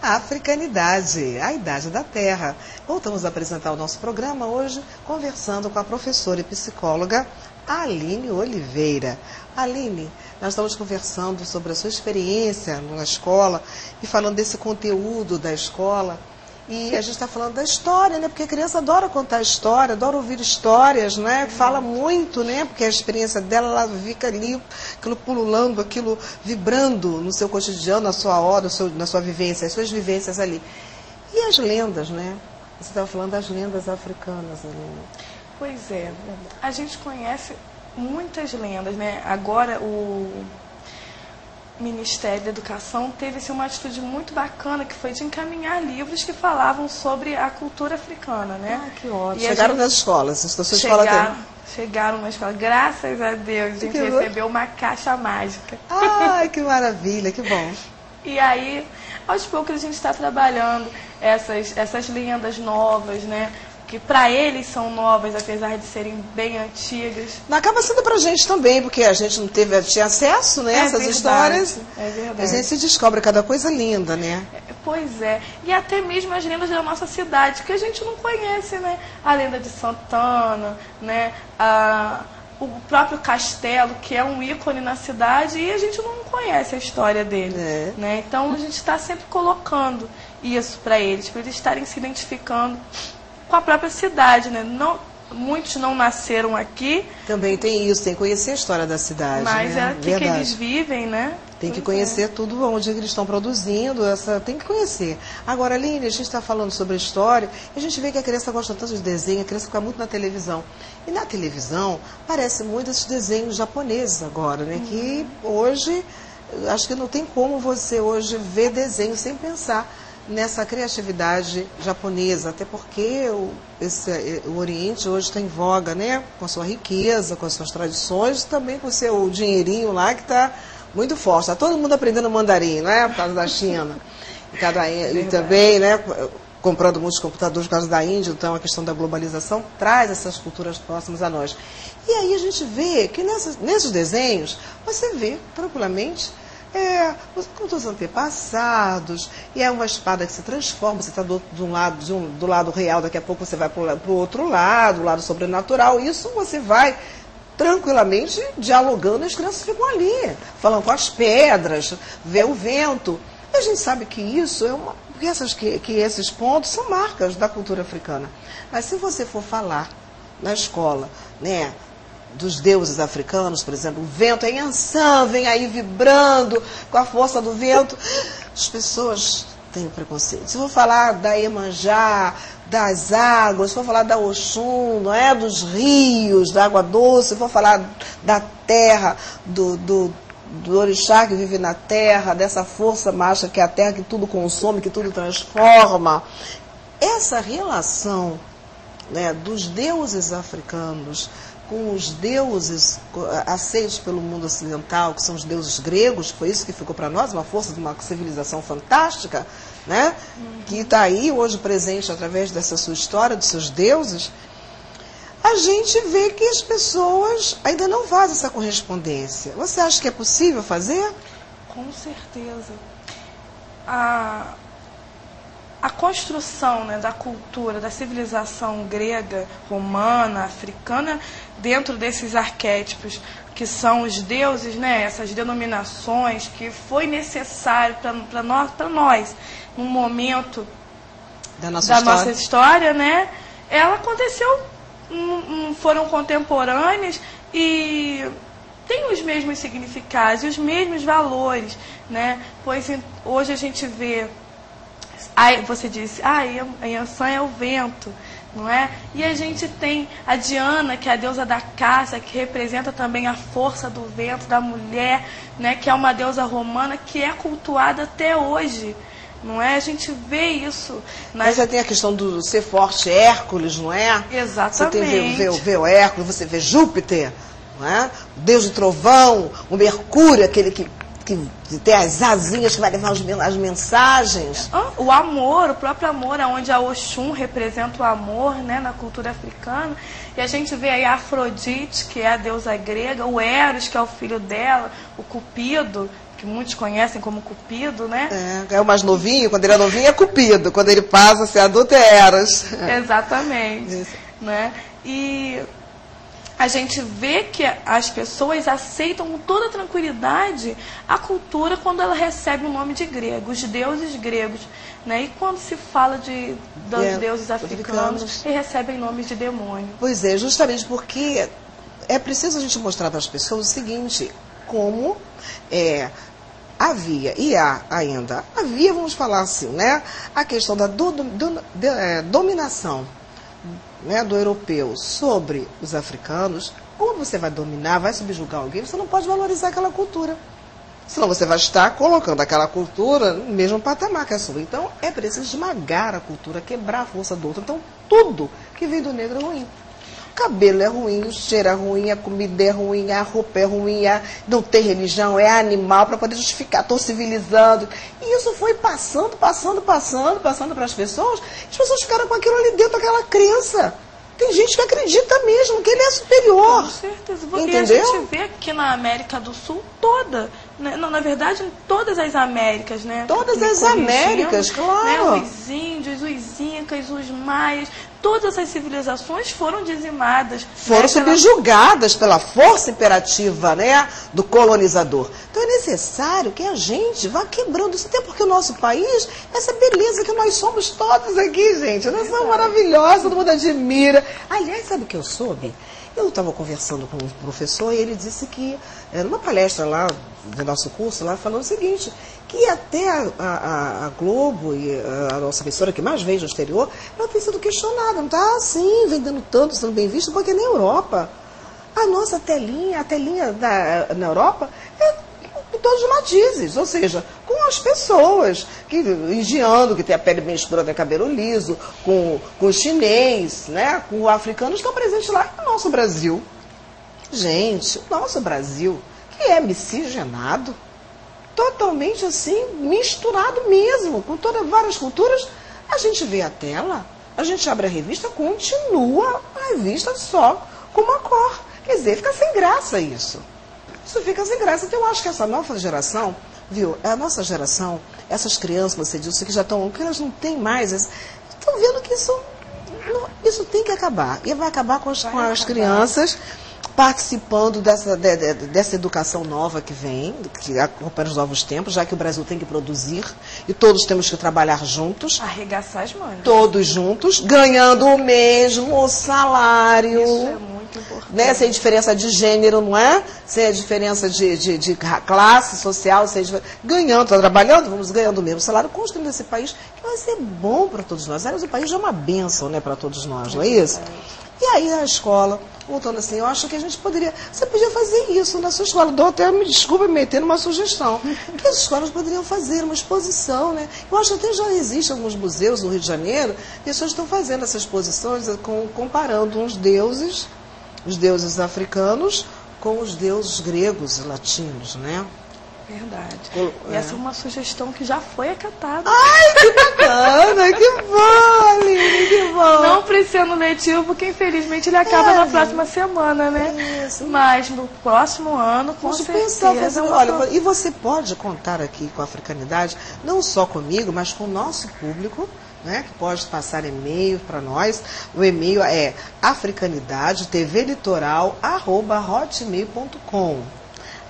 A africanidade, a idade da terra. Voltamos a apresentar o nosso programa hoje, conversando com a professora e psicóloga Aline Oliveira. Aline, nós estamos conversando sobre a sua experiência na escola e falando desse conteúdo da escola. E a gente está falando da história, né? Porque a criança adora contar história, adora ouvir histórias, né? Fala muito, né? Porque a experiência dela, ela fica ali, aquilo pululando, aquilo vibrando no seu cotidiano, na sua hora, na sua vivência, as suas vivências ali. E as lendas, né? Você estava falando das lendas africanas, Aline. Pois é, a gente conhece muitas lendas, né? Agora o Ministério da Educação teve assim, uma atitude muito bacana, que foi de encaminhar livros que falavam sobre a cultura africana, né? Ah, que ótimo. E chegaram nas escolas, a sua escola tem... Chegaram na escola, graças a Deus, a gente recebeu uma caixa mágica. Ai, que maravilha, que bom. E aí, aos poucos a gente está trabalhando essas lendas novas, né? Que para eles são novas, apesar de serem bem antigas. Não acaba sendo para a gente também, porque a gente não tinha acesso, né, a essas histórias. É verdade. A gente se descobre cada coisa linda, né? Pois é. E até mesmo as lendas da nossa cidade, que a gente não conhece, né? A lenda de Santana, né? O próprio castelo, que é um ícone na cidade, e a gente não conhece a história dele. Né? Então a gente está sempre colocando isso para eles estarem se identificando com a própria cidade, né? Muitos não nasceram aqui. Também tem isso, tem que conhecer a história da cidade. Mas né? é aqui que eles vivem, né? Tem que conhecer tudo onde eles estão produzindo, tem que conhecer. Agora, Aline, a gente está falando sobre a história, e a gente vê que a criança gosta tanto de desenho, a criança fica muito na televisão. E na televisão, parece muito esses desenhos japoneses agora, né? Que hoje, acho que não tem como você hoje ver desenho sem pensar nessa criatividade japonesa, até porque o Oriente hoje está em voga, né? Com a sua riqueza, com as suas tradições, também com o seu dinheirinho lá que está muito forte. Está todo mundo aprendendo mandarim, né? Por causa da China. E também, né? Comprando muitos computadores por causa da Índia, então a questão da globalização traz essas culturas próximas a nós. E aí a gente vê que nesses desenhos, você vê tranquilamente com os antepassados, e é uma espada que se transforma, você está do lado real, daqui a pouco você vai para o outro lado, o lado sobrenatural, isso você vai tranquilamente dialogando, e as crianças ficam ali, falando com as pedras, vê o vento. E a gente sabe que isso porque esses pontos são marcas da cultura africana. Mas se você for falar na escola, né, dos deuses africanos, por exemplo, o vento é Yansan, vem aí vibrando com a força do vento, as pessoas têm preconceito. Se for falar da Iemanjá, das águas, se for falar da Oxum, não é? Dos rios, da água doce, se for falar da terra, do orixá que vive na terra, dessa força mágica que é a terra, que tudo consome, que tudo transforma. Essa relação, né, dos deuses africanos com os deuses aceitos pelo mundo ocidental, que são os deuses gregos, foi isso que ficou para nós, uma força de uma civilização fantástica, né? Que está aí hoje presente através dessa sua história, dos seus deuses. A gente vê que as pessoas ainda não fazem essa correspondência. Você acha que é possível fazer? Com certeza. A construção, né, da cultura, da civilização grega, romana, africana, dentro desses arquétipos que são os deuses, né, essas denominações, que foi necessário para nós, num momento da nossa história, né, ela aconteceu, foram contemporâneas e tem os mesmos significados e os mesmos valores, né, pois hoje a gente vê. Aí você disse, a Yansan é o vento, não é? E a gente tem a Diana, que é a deusa da caça, que representa também a força do vento, da mulher, né? Que é uma deusa romana que é cultuada até hoje, não é? A gente vê isso. Mas já tem a questão do ser forte, Hércules, não é? Exatamente. Você vê o Hércules, você vê Júpiter, não é? O deus do trovão, o Mercúrio, aquele que tem as asinhas que vai levar as mensagens. O amor, o próprio amor, onde a Oxum representa o amor, né, na cultura africana. E a gente vê aí a Afrodite, que é a deusa grega, o Eros, que é o filho dela, o Cupido, que que muitos conhecem como Cupido, né? É o mais novinho, quando ele é novinho é Cupido, quando ele passa a ser adulto é Eros. Exatamente. Isso. Né? E a gente vê que as pessoas aceitam com toda tranquilidade a cultura quando ela recebe o nome de grego, os deuses gregos. Né? E quando se fala dos deuses africanos, eles recebem nomes de demônio. Pois é, justamente porque é preciso a gente mostrar para as pessoas o seguinte, como havia, e há ainda, vamos falar assim, né? A questão da dominação, né, do europeu sobre os africanos. Como você vai dominar, vai subjugar alguém, você não pode valorizar aquela cultura. Senão você vai estar colocando aquela cultura no mesmo patamar que a sua. Então é preciso esmagar a cultura, quebrar a força do outro. Então tudo que vem do negro é ruim. O cabelo é ruim, o cheiro é ruim, a comida é ruim, a roupa é ruim, não tem religião, é animal para poder justificar, estou civilizando. E isso foi passando para as pessoas ficaram com aquilo ali dentro daquela crença. Tem gente que acredita mesmo que ele é superior. Com certeza. Entendeu? E a gente vê aqui na América do Sul toda, né? Não, na verdade, em todas as Américas, né? Todas as Américas, claro. Né? Os índios, os incas, os maias, todas essas civilizações foram dizimadas. Foram subjugadas pela força imperativa, né, do colonizador. Então é necessário que a gente vá quebrando isso, até porque o nosso país, essa beleza que nós somos todos aqui, gente. Nós somos maravilhosos, todo mundo admira. Aliás, sabe o que eu soube? Eu estava conversando com um professor e ele disse que, numa palestra lá do nosso curso, lá falando o seguinte, que até a Globo e a nossa emissora que mais veio do exterior, ela tem sido questionada, não está assim, vendendo tanto, sendo bem visto, porque na Europa, a nossa telinha na Europa é com todos os matizes, ou seja, com as pessoas, indiano, que tem a pele bem escura, tem cabelo liso, com o chinês, né, com o africano, estão presentes lá no nosso Brasil. Gente, o nosso Brasil, que é miscigenado, totalmente assim, misturado mesmo, com várias culturas, a gente vê a tela, a gente abre a revista, continua a revista só com uma cor. Quer dizer, fica sem graça isso. Isso fica sem graça. Então eu acho que essa nova geração, viu, a nossa geração, essas crianças, você disse, que já estão, que elas não têm mais, estão vendo que isso tem que acabar. E vai acabar com as crianças participando dessa educação nova que vem, que acompanha os novos tempos, já que o Brasil tem que produzir e todos temos que trabalhar juntos. Arregaçar as mangas. Todos juntos, ganhando o mesmo salário. Isso é muito importante. Né? Sem diferença de gênero, não é? Sem a diferença de classe social, ganhando, trabalhando, vamos ganhando o mesmo salário, construindo esse país que vai ser bom para todos nós. Aliás, o país já é uma bênção, né, para todos nós, não é isso? E aí a escola, voltando assim, eu acho que você podia fazer isso na sua escola. Dou até, me desculpa, me meter numa sugestão. Que as escolas poderiam fazer uma exposição, né? Eu acho que até já existe alguns museus no Rio de Janeiro, pessoas estão fazendo essas exposições comparando os deuses africanos com os deuses gregos e latinos, né? Verdade. E essa é uma sugestão que já foi acatada. Ai, que bacana, que bom, Aline, que bom. Não precisa no letivo, porque infelizmente ele acaba na próxima semana, né? Isso. Mas no próximo ano, com certeza. Olha, e você pode contar aqui com a Africanidade, não só comigo, mas com o nosso público, né, que pode passar e-mail para nós. O e-mail é africanidade@hotmail.com.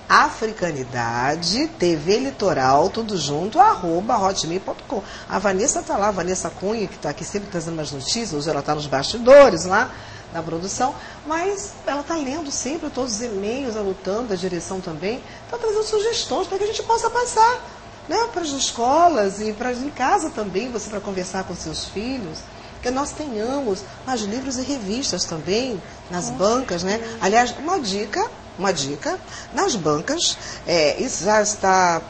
Africanidade, TV Litoral, tudo junto, @hotmail.com. A Vanessa está lá, a Vanessa Cunha, que está aqui sempre trazendo mais notícias, hoje ela está nos bastidores lá na produção, mas ela está lendo sempre todos os e-mails, anotando, a direção também, está trazendo sugestões para que a gente possa passar, né, para as escolas e em casa também, você para conversar com seus filhos, que nós tenhamos mais livros e revistas também, nas bancas, né? Aliás, uma dica, nas bancas, isso já está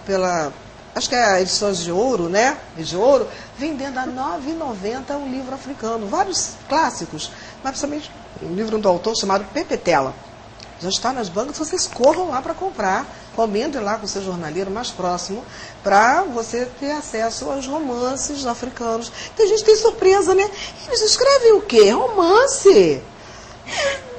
acho que é a Edições de Ouro, né? De Ouro, vendendo a R$ 9,90 um livro africano, vários clássicos, mas principalmente um livro do autor chamado Pepe Tela. Já está nas bancas, vocês corram lá para comprar, comentem lá com o seu jornaleiro mais próximo, para você ter acesso aos romances africanos. Tem gente que tem surpresa, né? Eles escrevem o quê? Romance.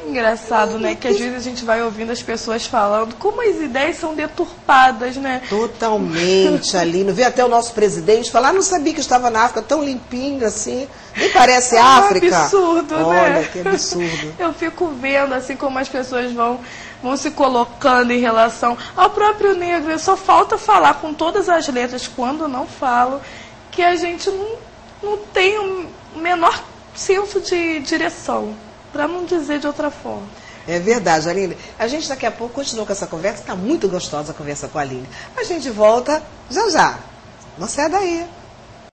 Engraçado, né? Que às vezes a gente vai ouvindo as pessoas falando como as ideias são deturpadas, né? Totalmente, Aline. Vê até o nosso presidente falar, não sabia que estava na África tão limpinho assim. Nem parece África. É um absurdo, Olha, né? que absurdo. Eu fico vendo assim como as pessoas vão se colocando em relação ao próprio negro. Só falta falar com todas as letras, quando não falo, que a gente não tem o menor senso de direção, para não dizer de outra forma. É verdade, Aline. A gente daqui a pouco continua com essa conversa. Está muito gostosa a conversa com a Aline. A gente volta já já. Não sai daí.